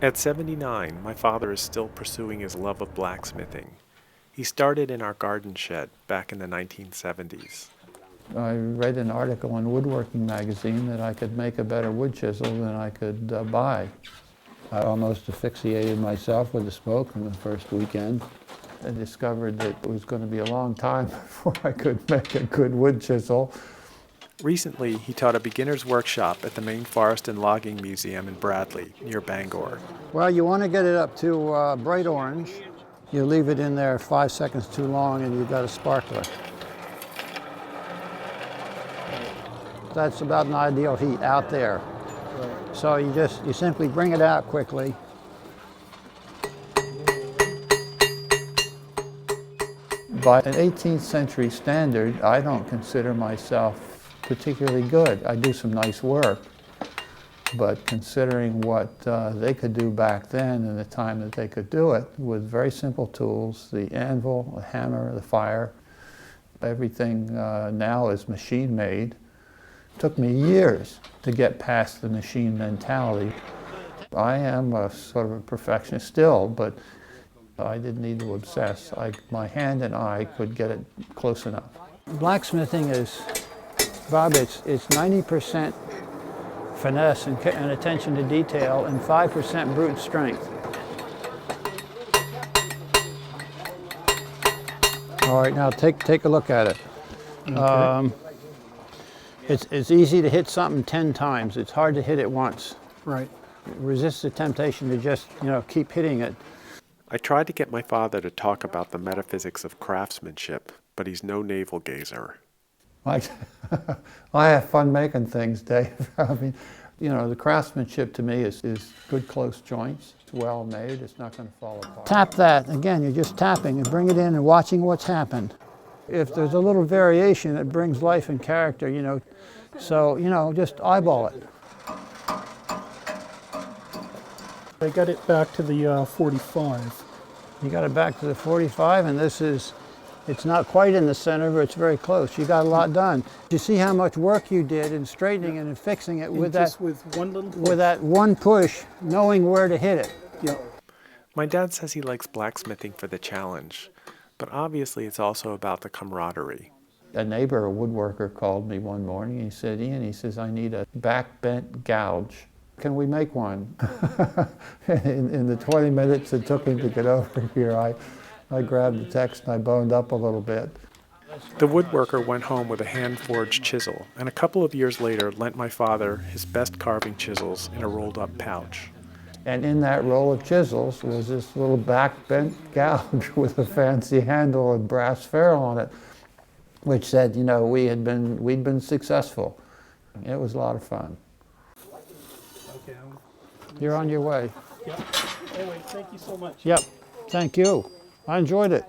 At 79, my father is still pursuing his love of blacksmithing. He started in our garden shed back in the 1970s. I read an article in Woodworking magazine that I could make a better wood chisel than I could buy. I almost asphyxiated myself with the smoke in the first weekend. I discovered that it was going to be a long time before I could make a good wood chisel. Recently, he taught a beginner's workshop at the Maine Forest Logging Museum in Bradley, near Bangor. Well, you want to get it up to bright orange. You leave it in there 5 seconds too long and you've got a sparkler. That's about an ideal heat out there. So you simply bring it out quickly. By an 18th century standard, I don't consider myself particularly good. I do some nice work, but considering what they could do back then and the time that they could do it with very simple tools, the anvil, the hammer, the fire, everything now is machine made. It took me years to get past the machine mentality. I am a sort of a perfectionist still, but I didn't need to obsess. My hand and eye could get it close enough. Blacksmithing is, Bob, it's 90% finesse and attention to detail and 5% brute strength. All right, now take a look at it. Okay. It's easy to hit something 10 times. It's hard to hit it once. Right. Resist the temptation to just, keep hitting it. I tried to get my father to talk about the metaphysics of craftsmanship, but he's no navel gazer. I have fun making things, Dave. I mean, the craftsmanship to me is good close joints. It's well made. It's not going to fall apart. Tap that. Again, you're just tapping and bring it in and watching what's happened. If there's a little variation, it brings life and character, So, just eyeball it. I got it back to the 45. You got it back to the 45, and it's not quite in the center, but it's very close. You got a lot done. You see how much work you did in straightening it and fixing it with that one push, knowing where to hit it. Yeah. My dad says he likes blacksmithing for the challenge, but obviously it's also about the camaraderie. A neighbor, a woodworker, called me one morning. He said, "Ian," he says, "I need a back bent gouge. Can we make one?" in the 20 minutes it took him to get over here, I grabbed the text and I boned up a little bit. The woodworker went home with a hand-forged chisel, and a couple of years later lent my father his best carving chisels in a rolled-up pouch. And in that roll of chisels was this little back bent gouge with a fancy handle and brass ferrule on it, which said, we'd been successful. It was a lot of fun. Okay. You're on your way. Yep. Anyway, thank you so much. Yep. Thank you. I enjoyed it.